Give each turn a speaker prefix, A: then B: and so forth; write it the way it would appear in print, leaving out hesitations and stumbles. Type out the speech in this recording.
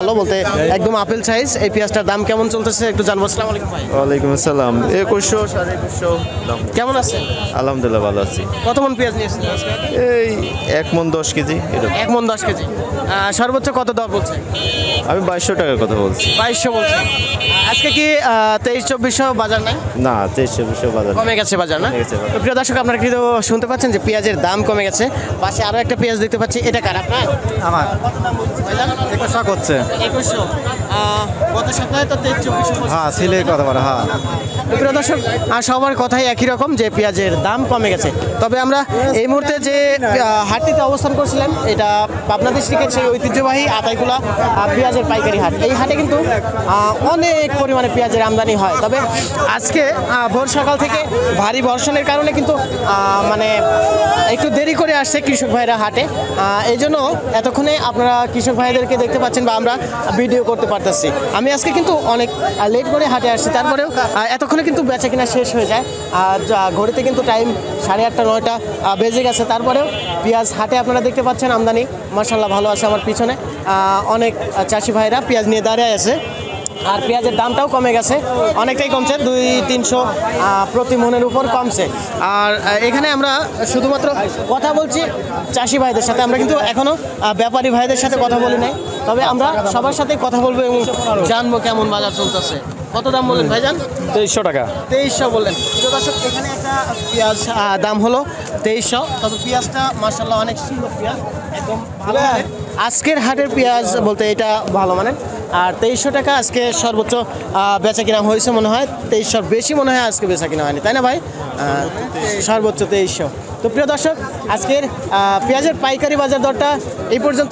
A: ভালো বলতে একদম আপেল সাইজ। এই পেঁয়াজটার দাম কেমন চলতেছে একটু জানবো। আসসালামু আলাইকুম ভাই।
B: ওয়ালাইকুম আসসালাম। 2100 2150 দাম।
A: কেমন আছেন?
B: আলহামদুলিল্লাহ ভালো আছি।
A: কত মন পেঁয়াজ নিয়েছেন আজকে?
B: এই 1 মন 10 কেজি এরকম।
A: 1 মন 10 কেজি। সর্বোচ্চ কত দর বলছে?
B: আমি 2200 টাকার কথা বলছি।
A: 2200 বলছে। আজকে কি 23-2400 বাজার নাই?
B: না 2300 বাজার না।
A: কমে গেছে বাজার না?
B: কমে গেছে বাজার।
A: তো প্রিয় দর্শক, আপনারা কিন্তু শুনতে পাচ্ছেন যে পেঁয়াজের দাম কমে গেছে। পাশে আরো একটা পেঁয়াজ দেখতে পাচ্ছি, এটা কার আপনার?
B: আমার
A: কত দাম বলছে ভাইজান?
B: 2100 করছে।
A: 2100। গত সপ্তাহে তো 23-2400।
B: হ্যাঁ সিলেই কথা বলে হ্যাঁ।
A: প্রিয় দর্শক, সবার কথাই একই রকম যে পেঁয়াজের দাম কমে গেছে। তবে আমরা এই মুহূর্তে যে হাটটিতে অবস্থান করছিলাম, এটা পাবনা ডিস্ট্রিক্টের সেই ঐতিহ্যবাহী আতাইকুলা পেঁয়াজের পাইকারি হাট। এই হাটে কিন্তু অনেক পরিমাণে পেঁয়াজের আমদানি হয়। তবে আজকে ভোর সকাল থেকে ভারী বর্ষণের কারণে কিন্তু মানে একটু দেরি করে আসছে কৃষক ভাইরা হাটে। এই জন্য এতক্ষণে আপনারা কৃষক ভাইদেরকে দেখতে পাচ্ছেন বা আমরা ভিডিও করতে পারতেছি। আমি আজকে কিন্তু অনেক লেট করে হাটে আসছি, তারপরেও এতক্ষণে কিন্তু বেচা কিনা শেষ হয়ে যায়। আর ঘড়িতে কিন্তু টাইম 8:30 9টা বেজে গেছে। তারপরেও পেঁয়াজ হাটে আপনারা দেখতে পাচ্ছেন আমদানি মাশাআল্লাহ ভালো আছে। আমার পিছনে অনেক চাষি ভাইরা পেঁয়াজ নিয়ে দাঁড়িয়ে আছে। আর পেঁয়াজের দামটাও কমে গেছে, অনেকটাই কমছে, 200-300 প্রতি মনের উপর কমছে। আর এখানে আমরা শুধুমাত্র কথা বলছি চাষি ভাইদের সাথে, আমরা কিন্তু এখনও ব্যাপারী ভাইদের সাথে কথা বলি নাই। তবে আমরা সবার সাথে কথা বলবো এবং জানবো কেমন বাজার চলতেছে। কত দাম বললেন ভাইজান?
B: 2300 টাকা।
A: 2300 বললেন। প্রিয় দর্শক, এখানে একটা পেঁয়াজ দাম হলো 2300। তবে পেঁয়াজটা মাশাআল্লাহ অনেক সুন্দর পেঁয়াজ, একদম ভালো মানের। আজকের হাটের পেঁয়াজ বলতে এটা ভালো মানের। আর 2300 টাকা আজকে সর্বোচ্চ বেচা কিনা হয়েছে মনে হয়। 2300 বেশি মনে হয় আজকে বেচা কিনা হয়নি, তাই না ভাই? সর্বোচ্চ 2300। তো প্রিয় দর্শক, আজকের পেঁয়াজের পাইকারি বাজার দরটা এই পর্যন্ত।